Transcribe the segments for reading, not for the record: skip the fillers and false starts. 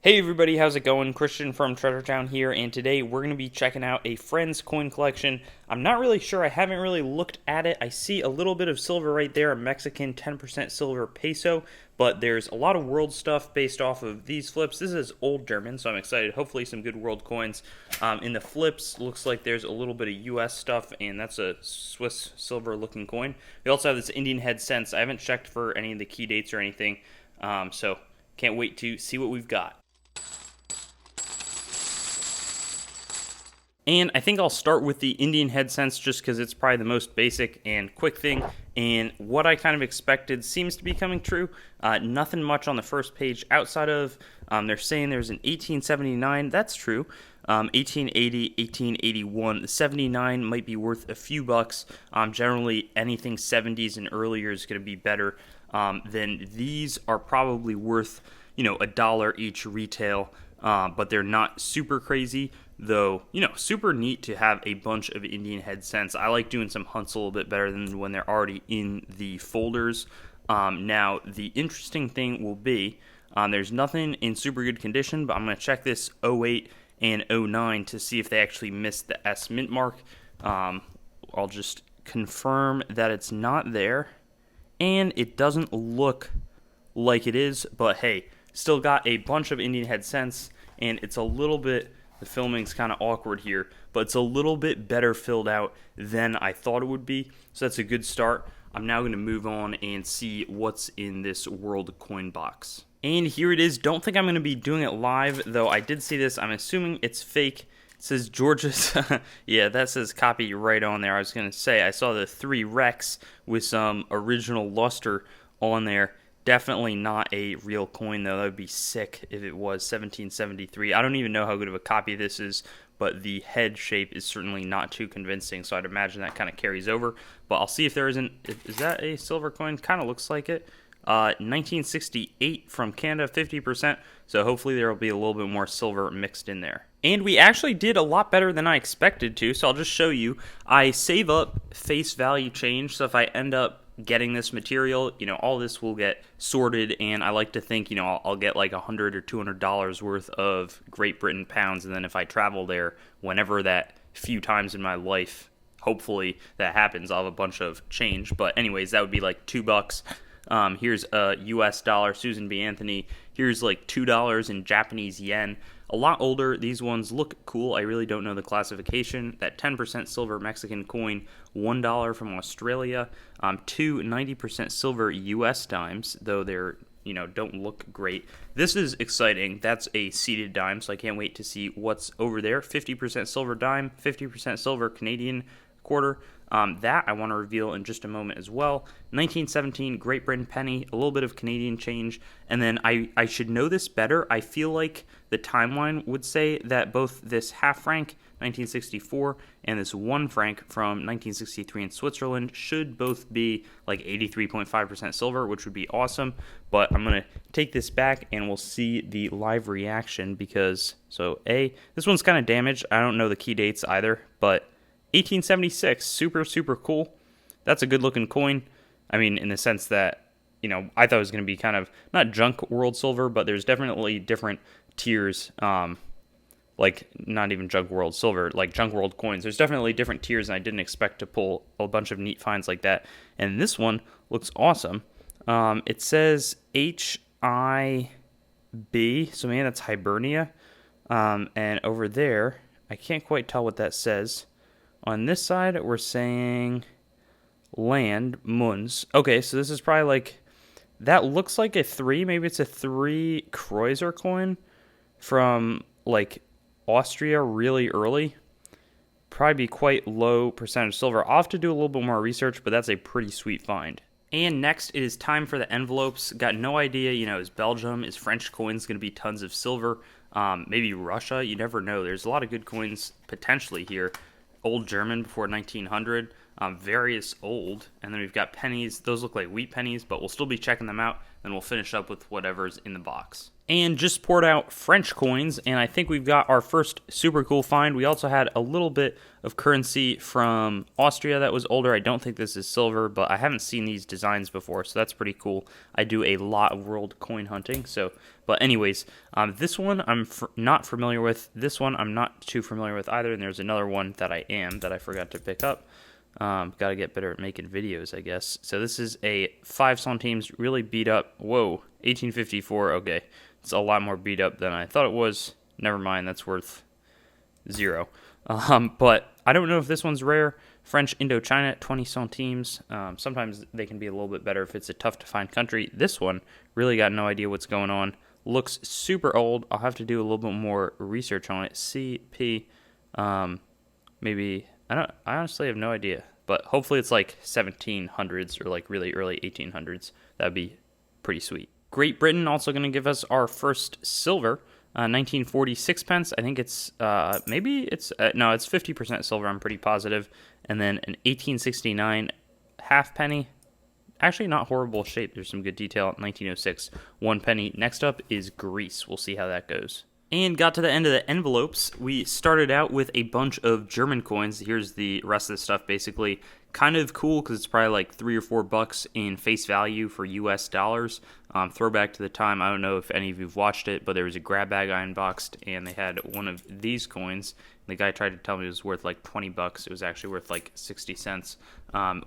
Hey everybody, how's it going? Christian from Treasure Town here, and today we're going to be checking out a friend's coin collection. I'm not really sure, I haven't really looked at it. I see a little bit of silver right there, a Mexican 10% silver peso, but there's a lot of world stuff based off of these flips. This is old German, so I'm excited. Hopefully some good world coins. In the flips, looks like there's a little bit of US stuff, and that's a Swiss silver looking coin. We also have this Indian head cents. I haven't checked for any of the key dates or anything, so can't wait to see what we've got. And I think I'll start with the Indian head cents just because it's probably the most basic and quick thing. And what I kind of expected seems to be coming true. Nothing much on the first page outside of they're saying there's an 1879. That's true. 1880, 1881. The 79 might be worth a few bucks. Generally, anything 70s and earlier is going to be better. Then these are probably worth, $1 each retail. But they're not super crazy, though, super neat to have a bunch of Indian head cents. I like doing some hunts a little bit better than when they're already in the folders. Now, the interesting thing will be, there's nothing in super good condition, but I'm going to check this 08 and 09 to see if they actually missed the S mint mark. I'll just confirm that it's not there, and it doesn't look like it is, but hey, still got a bunch of Indian head cents, and it's a little bit, the filming's kind of awkward here, but it's a little bit better filled out than I thought it would be, so that's a good start. I'm now going to move on and see what's in this world coin box. And here it is. Don't think I'm going to be doing it live, though I did see this. I'm assuming it's fake. It says Georgia's, yeah, that says copy right on there. I was going to say, I saw the 3 Rex with some original luster on there. Definitely not a real coin, though. That would be sick if it was 1773. I don't even know how good of a copy this is, but the head shape is certainly not too convincing, so I'd imagine that kind of carries over. But I'll see if there isn't. Is that a silver coin? Kind of looks like it. 1968 from Canada, 50%, so hopefully there will be a little bit more silver mixed in there. And we actually did a lot better than I expected to, so I'll just show you. I save up face value change, so if I end up getting this material, all this will get sorted, and I like to think, I'll get like $100 or $200 worth of Great Britain pounds, and then if I travel there, whenever that few times in my life, hopefully that happens, I'll have a bunch of change. But anyways, that would be like $2. Here's a US dollar, Susan B. Anthony. Here's like $2 in Japanese yen. A lot older. These ones look cool. I really don't know the classification. That 10% silver Mexican coin, $1 from Australia. 2 90% silver US dimes, though they're, don't look great. This is exciting. That's a seeded dime, so I can't wait to see what's over there. 50% silver dime, 50% silver Canadian quarter. That I want to reveal in just a moment as well. 1917 Great Britain penny, a little bit of Canadian change, and then I should know this better. I feel like the timeline would say that both this half franc 1964 and this 1 franc from 1963 in Switzerland should both be like 83.5% silver, which would be awesome. But I'm going to take this back and we'll see the live reaction because, this one's kind of damaged. I don't know the key dates either, but 1876, super cool. That's a good looking coin. I mean, in the sense that, I thought it was going to be kind of, not junk world silver, but there's definitely different tiers, like not even junk world silver, like junk world coins. There's definitely different tiers, and I didn't expect to pull a bunch of neat finds like that. And this one looks awesome. It says HIB, so maybe that's Hibernia. And over there, I can't quite tell what that says. On this side, we're saying land, Munz. Okay, so this is probably like, that looks like a 3. Maybe it's a 3 Kreuzer coin from like Austria really early. Probably be quite low percentage silver. I'll have to do a little bit more research, but that's a pretty sweet find. And next, it is time for the envelopes. Got no idea, is Belgium, is French coins going to be tons of silver? Maybe Russia, you never know. There's a lot of good coins potentially here. Old German before 1900, various old, and then we've got pennies. Those look like wheat pennies, but we'll still be checking them out, and we'll finish up with whatever's in the box. And just poured out French coins, and I think we've got our first super cool find. We also had a little bit of currency from Austria that was older. I don't think this is silver, but I haven't seen these designs before, so that's pretty cool. I do a lot of world coin hunting, but anyways, this one I'm not familiar with. This one I'm not too familiar with either, and there's another one that I forgot to pick up. Got to get better at making videos, I guess. So this is a 5 centimes, really beat up. Whoa, 1854, okay. It's a lot more beat up than I thought it was. Never mind, that's worth 0. But I don't know if this one's rare. French Indochina, 20 centimes. Sometimes they can be a little bit better if it's a tough to find country. This one, really got no idea what's going on. Looks super old. I'll have to do a little bit more research on it. CP, maybe, I honestly have no idea. But hopefully it's like 1700s or like really early 1800s. That'd be pretty sweet. Great Britain also going to give us our first silver, 1946 pence. I think it's no, it's 50% silver. I'm pretty positive. And then an 1869 halfpenny. Actually, not horrible shape. There's some good detail. 1906 1 penny. Next up is Greece. We'll see how that goes. And got to the end of the envelopes. We started out with a bunch of German coins. Here's the rest of the stuff, basically. Kind of cool because it's probably like $3 or $4 in face value for US dollars. Throwback to the time, I don't know if any of you've watched it, but there was a grab bag I unboxed and they had one of these coins. The guy tried to tell me it was worth like $20. It was actually worth like 60 cents.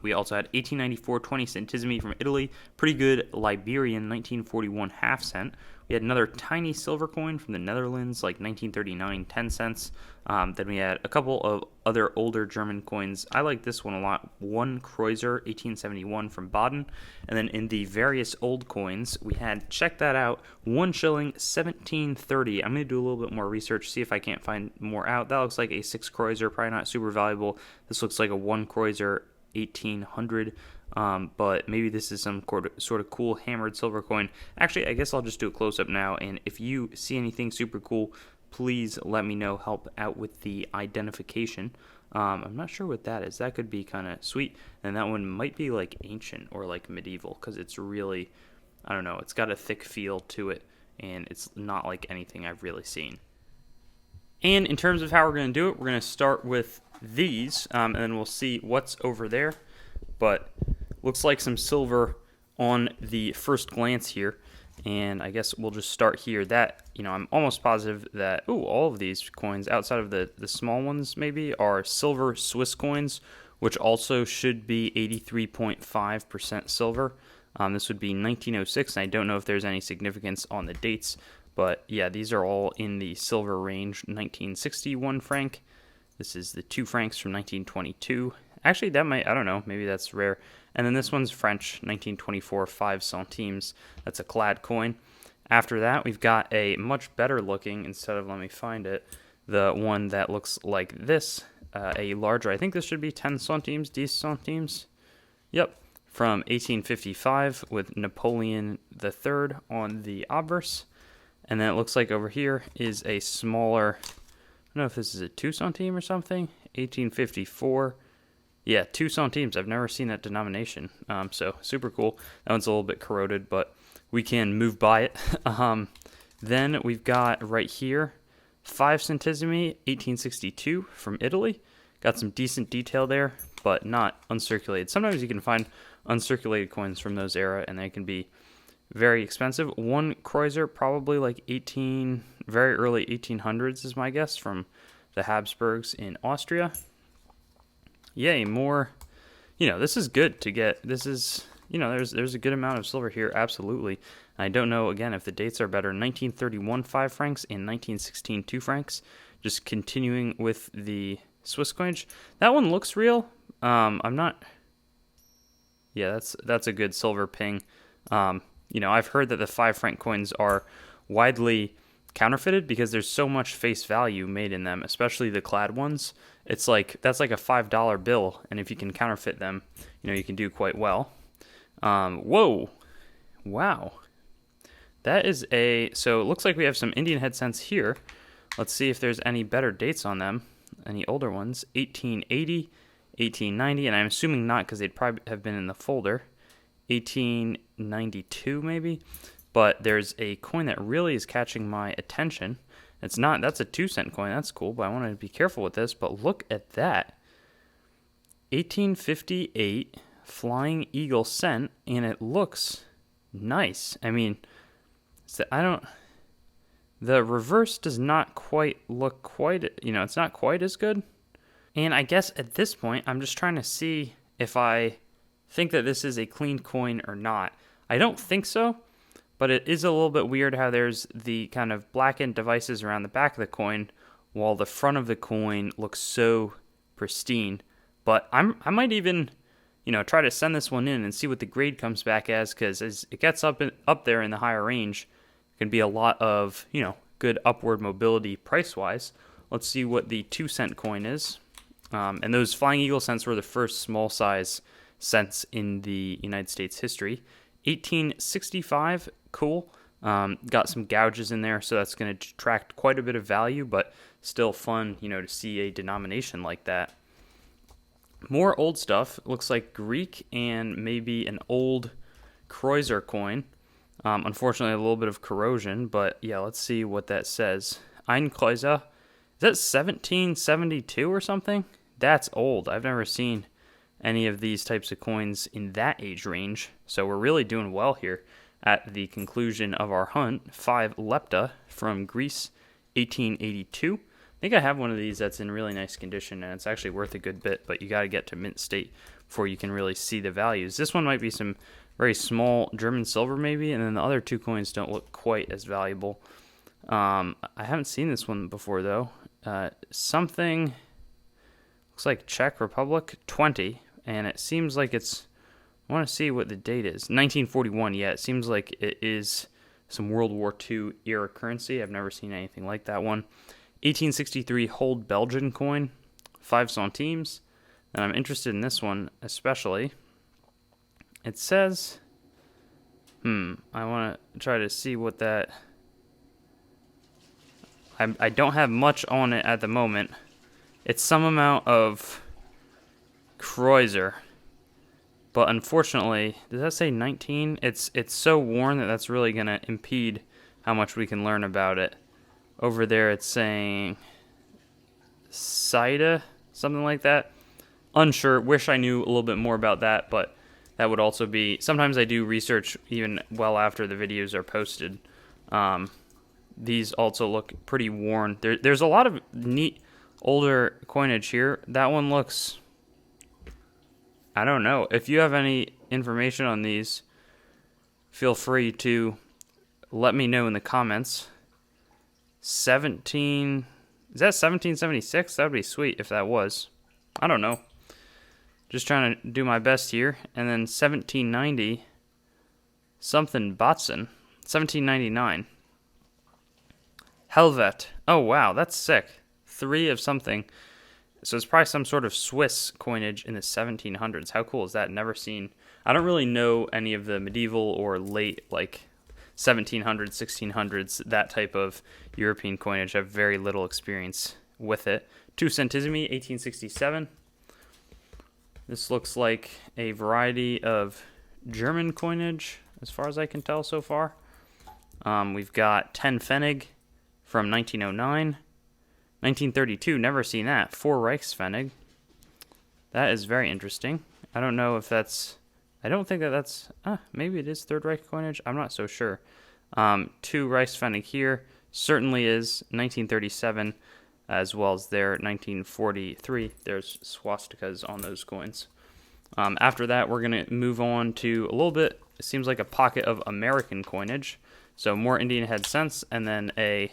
We also had 1894 20 centesimi from Italy. Pretty good Liberian 1941 half cent. We had another tiny silver coin from the Netherlands, like 1939, 10 cents. Then we had a couple of other older German coins. I like this one a lot. 1 Kreuzer, 1871 from Baden. And then in the various old coins, we had, check that out, 1 shilling, 1730. I'm going to do a little bit more research, see if I can't find more out. That looks like a 6 Kreuzer, probably not super valuable. This looks like a 1 Kreuzer, 1800. But maybe this is some sort of cool hammered silver coin. Actually, I guess I'll just do a close-up now, and if you see anything super cool, please let me know. Help out with the identification. I'm not sure what that is. That could be kind of sweet, and that one might be like ancient or like medieval, because it's really, I don't know, it's got a thick feel to it, and it's not like anything I've really seen. And in terms of how we're going to do it, we're going to start with these, and then we'll see what's over there. But looks like some silver on the first glance here, and I guess we'll just start here. That, I'm almost positive that all of these coins outside of the small ones maybe are silver Swiss coins, which also should be 83.5% silver. This would be 1906, and I don't know if there's any significance on the dates, but yeah, these are all in the silver range. 1961 franc. This is the 2 francs from 1922. Actually, that might, I don't know, maybe that's rare. And then this one's French, 1924, 5 centimes. That's a clad coin. After that, we've got a much better looking, instead of, let me find it, the one that looks like this, a larger, I think this should be 10 centimes, 10 centimes. Yep, from 1855 with Napoleon III on the obverse. And then it looks like over here is a smaller, I don't know if this is a 2 centime or something, 1854. Yeah, 2 centimes. I've never seen that denomination. So super cool. That one's a little bit corroded, but we can move by it. Then we've got right here 5 centesimi, 1862 from Italy. Got some decent detail there, but not uncirculated. Sometimes you can find uncirculated coins from those era, and they can be very expensive. 1 Kreuzer, probably like very early 1800s is my guess, from the Habsburgs in Austria. Yay, more, this is good to get. This is, there's a good amount of silver here, absolutely. And I don't know, again, if the dates are better. 1931, 5 francs, and 1916, 2 francs. Just continuing with the Swiss coinage. That one looks real. I'm not, yeah, that's a good silver ping. I've heard that the 5 franc coins are widely counterfeited because there's so much face value made in them, especially the clad ones. It's like, that's like a $5 bill, and if you can counterfeit them, you can do quite well. Whoa, wow, that is so it looks like we have some Indian head cents here. Let's see if there's any better dates on them, any older ones. 1880, 1890, and I'm assuming not, because they'd probably have been in the folder. 1892 maybe. but there's a coin that really is catching my attention. It's not, that's a 2-cent coin. That's cool, but I want to be careful with this. But look at that. 1858 Flying Eagle cent, and it looks nice. I mean, the reverse does not quite look quite, it's not quite as good. And I guess at this point, I'm just trying to see if I think that this is a clean coin or not. I don't think so, but it is a little bit weird how there's the kind of blackened devices around the back of the coin, while the front of the coin looks so pristine. But I might even, try to send this one in and see what the grade comes back as, because as it gets up there in the higher range, it can be a lot of, good upward mobility price-wise. Let's see what the 2-cent coin is. And those Flying Eagle cents were the first small-size cents in the United States history. 1865, cool. Got some gouges in there, so that's going to detract quite a bit of value, but still fun, to see a denomination like that. More old stuff. Looks like Greek and maybe an old Kreuzer coin. Unfortunately, a little bit of corrosion, but yeah, let's see what that says. Ein Kreuzer. Is that 1772 or something? That's old. I've never seen any of these types of coins in that age range, so we're really doing well here. At the conclusion of our hunt, 5 Lepta from Greece, 1882. I think I have one of these that's in really nice condition, and it's actually worth a good bit, but you got to get to mint state before you can really see the values. This one might be some very small German silver maybe, and then the other 2 coins don't look quite as valuable. I haven't seen this one before, though. Something looks like Czech Republic, 20, and it seems like it's, I want to see what the date is. 1941, yeah, it seems like it is some World War II era currency. I've never seen anything like that one. 1863 Hold Belgian coin, 5 centimes. And I'm interested in this one especially. It says, I want to try to see what that, I don't have much on it at the moment. It's some amount of Kreuzer. But unfortunately, does that say 19? It's so worn that that's really going to impede how much we can learn about it. Over there it's saying Sida, something like that. Unsure. Wish I knew a little bit more about that, but that would also be... Sometimes I do research even well after the videos are posted. These also look pretty worn. There's a lot of neat older coinage here. That one looks... I don't know. If you have any information on these, feel free to let me know in the comments. Is that 1776? That would be sweet if that was. I don't know. Just trying to do my best here. And then 1790, something Botzen. 1799. Helvet. Oh, wow, that's sick. 3 of something. So it's probably some sort of Swiss coinage in the 1700s. How cool is that? Never seen. I don't really know any of the medieval or late, 1700s, 1600s, that type of European coinage. I have very little experience with it. 2 centesimi, 1867. This looks like a variety of German coinage, as far as I can tell so far. We've got 10 Pfennig from 1909. 1932, never seen that. 4 Reichspfennig. That is very interesting. I don't know if that's... I don't think that's... maybe it is Third Reich coinage. I'm not so sure. 2 Reichspfennig here. Certainly is 1937, as well as there 1943. There's swastikas on those coins. After that, we're going to move on to a little bit... It seems like a pocket of American coinage. So more Indian head cents, and then a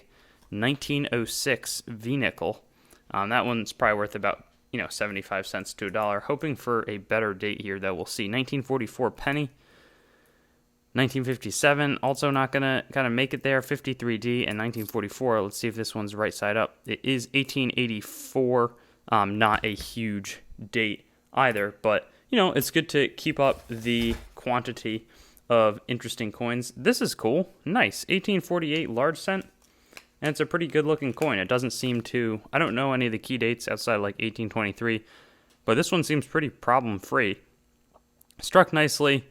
1906 V-nickel. That one's probably worth about 75 cents to $1. Hoping for a better date here, though. We'll see. 1944 penny. 1957, also not gonna kind of make it there. 53D and 1944. Let's see if this one's right side up. It is 1884. Not a huge date either, but it's good to keep up the quantity of interesting coins. This is cool. Nice. 1848 large cent. And it's a pretty good looking coin. It doesn't seem to... I don't know any of the key dates outside 1823. But this one seems pretty problem free. Struck nicely.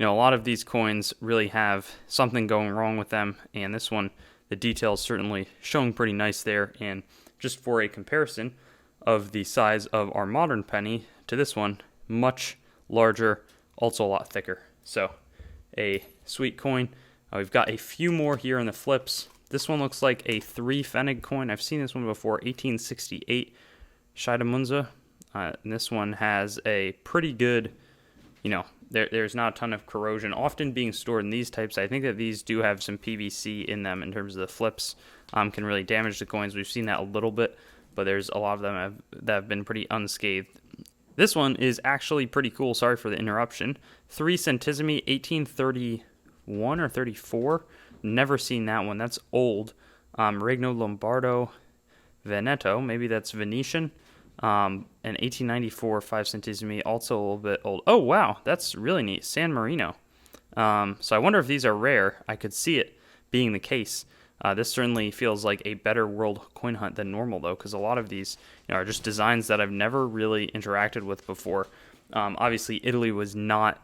a lot of these coins really have something going wrong with them, and this one, the details certainly showing pretty nice there. And just for a comparison of the size of our modern penny to this one, much larger, also a lot thicker. So a sweet coin. We've got a few more here in the flips. This one looks like a 3 Pfennig coin. I've seen this one before, 1868 Scheidemunze. And this one has a pretty good, there's not a ton of corrosion often being stored in these types. I think that these do have some PVC in them in terms of the flips. Can really damage the coins. We've seen that a little bit, but there's a lot of them that have been pretty unscathed. This one is actually pretty cool. Sorry for the interruption. 3 centesimi, 1831 or 34. Never seen that one. That's old. Regno Lombardo Veneto. Maybe that's Venetian. And 1894, 5 centesimi, also a little bit old. Oh, wow. That's really neat. San Marino. So I wonder if these are rare. I could see it being the case. This certainly feels like a better world coin hunt than normal, though, because a lot of these are just designs that I've never really interacted with before. Obviously, Italy was not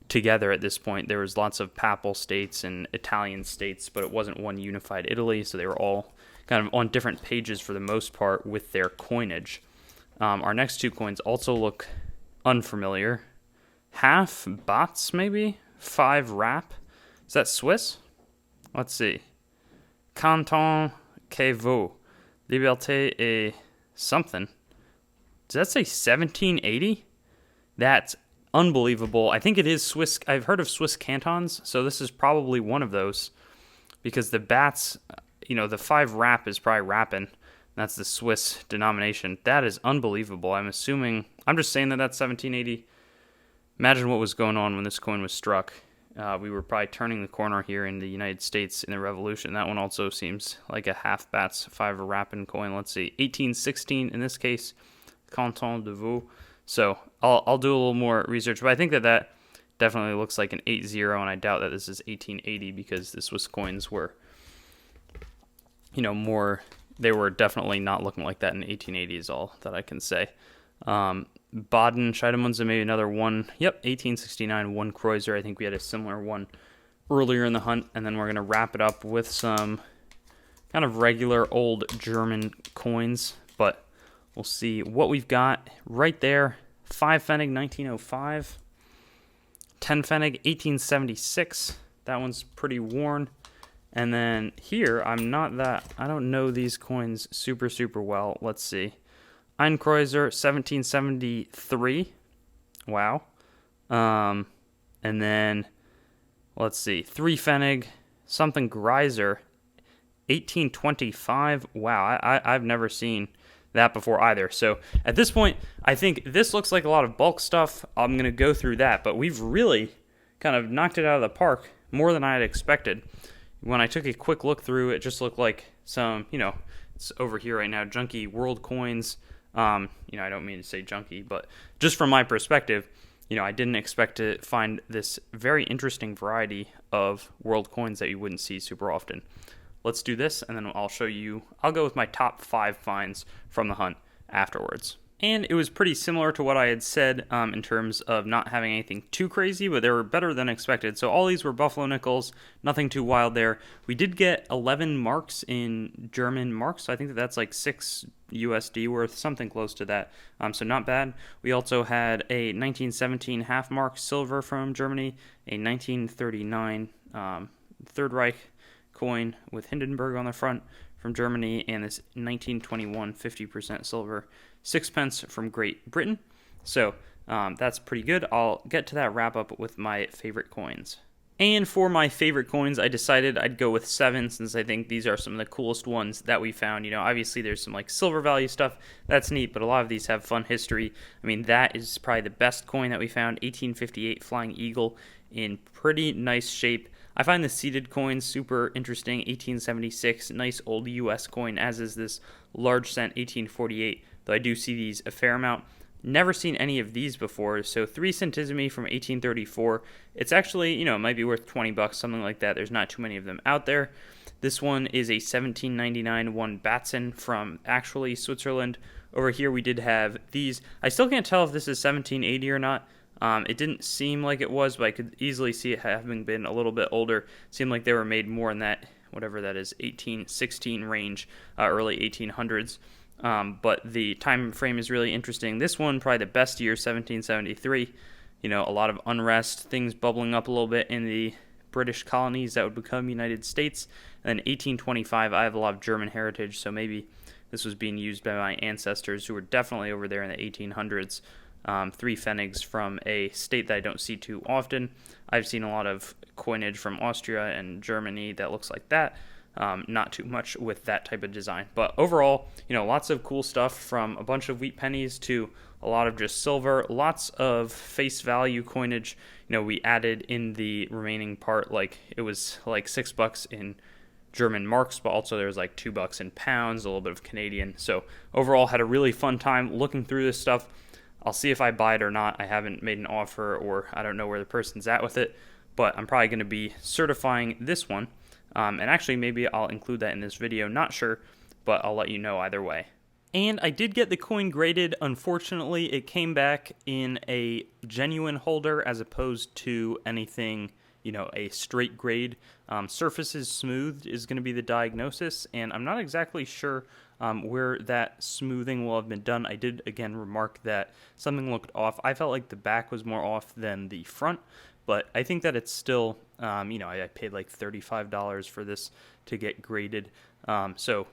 together at this point. There was lots of papal states and Italian states, but it wasn't one unified Italy, so they were all kind of on different pages for the most part with their coinage. Our next two coins also look unfamiliar. Half Bats, maybe? 5 Rap. Is that Swiss? Let's see. Canton que vous. Liberté et something. Does that say 1780? That's unbelievable. I think it is Swiss. I've heard of Swiss cantons, so this is probably one of those. Because the Bats, the 5 Rap is probably rapping. That's the Swiss denomination. That is unbelievable. I'm just saying that that's 1780. Imagine what was going on when this coin was struck. We were probably turning the corner here in the United States in the Revolution. That one also seems like a half Bats 5 Rappin coin. Let's see, 1816 in this case, Canton de Vaud. So I'll do a little more research, but I think that definitely looks like an 80, and I doubt that this is 1880 because the Swiss coins were, more. They were definitely not looking like that in 1880 is all that I can say. Baden, Scheidemunze, maybe another one. Yep, 1869, 1 Kreuzer. I think we had a similar one earlier in the hunt. And then we're going to wrap it up with some kind of regular old German coins. But we'll see what we've got right there. 5 Pfennig, 1905. 10 Pfennig, 1876. That one's pretty worn. And then here, I don't know these coins super, super well. Let's see. Ein Kreuzer, 1773. Wow. And then, let's see. 3 Pfennig, something Greiser, 1825. Wow, I've never seen that before either. So at this point, I think this looks like a lot of bulk stuff. I'm going to go through that. But we've really kind of knocked it out of the park more than I had expected. When I took a quick look through, it just looked like some, it's over here right now, junky world coins. I don't mean to say junky, but just from my perspective, I didn't expect to find this very interesting variety of world coins that you wouldn't see super often. Let's do this, and then I'll go with my top 5 finds from the hunt afterwards. And it was pretty similar to what I had said in terms of not having anything too crazy, but they were better than expected. So all these were Buffalo nickels, nothing too wild there. We did get 11 marks in German marks, so I think that's like 6 USD worth, something close to that. So not bad. We also had a 1917 half mark silver from Germany, a 1939 Third Reich coin with Hindenburg on the front from Germany, and this 1921 50% silver 6 pence from Great Britain. So that's pretty good. I'll get to that wrap up with my favorite coins. And for my favorite coins, I decided I'd go with 7 since I think these are some of the coolest ones that we found. Obviously there's some like silver value stuff. That's neat, but a lot of these have fun history. I mean, that is probably the best coin that we found, 1858 Flying Eagle in pretty nice shape. I find the seated coins super interesting, 1876, nice old US coin, as is this large cent 1848, though I do see these a fair amount. Never seen any of these before, so 3 centesimi from 1834. It's actually, it might be worth $20, something like that. There's not too many of them out there. This one is a 1799 1 Batzen from actually Switzerland. Over here we did have these. I still can't tell if this is 1780 or not. It didn't seem like it was, but I could easily see it having been a little bit older. It seemed like they were made more in that, whatever that is, 1816 range, early 1800s. But the time frame is really interesting. This one, probably the best year, 1773. You know, a lot of unrest, things bubbling up a little bit in the British colonies that would become United States. And then 1825, I have a lot of German heritage, so maybe this was being used by my ancestors who were definitely over there in the 1800s. 3 pfennigs from a state that I don't see too often. I've seen a lot of coinage from Austria and Germany that looks like that. Not too much with that type of design. But overall, you know, lots of cool stuff, from a bunch of wheat pennies to a lot of just silver, lots of face value coinage. You know, we added in the remaining part, like it was like $6 in German marks, but also there was like $2 in pounds, a little bit of Canadian. So overall, had a really fun time looking through this stuff. I'll see if I buy it or not. I haven't made an offer, or I don't know where the person's at with it, but I'm probably going to be certifying this one. And actually, maybe I'll include that in this video. Not sure, but I'll let you know either way. And I did get the coin graded. Unfortunately, it came back in a genuine holder as opposed to anything, you know, a straight grade. Surfaces smoothed is going to be the diagnosis, and I'm not exactly sure where that smoothing will have been done. I did, again, remark that something looked off. I felt like the back was more off than the front, but I think that it's still, you know, I paid like $35 for this to get graded, so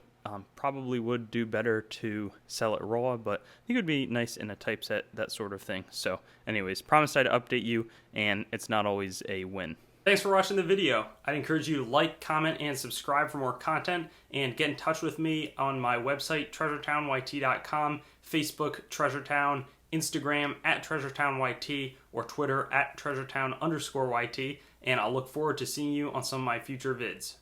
probably would do better to sell it raw, but I think it would be nice in a typeset, that sort of thing. So anyways, promised I'd update you, and it's not always a win. Thanks for watching the video. I'd encourage you to like, comment, and subscribe for more content, and get in touch with me on my website, treasuretownYT.com, Facebook, Treasuretown, Instagram @TreasuretownYT, or Twitter @Treasuretown_YT, and I'll look forward to seeing you on some of my future vids.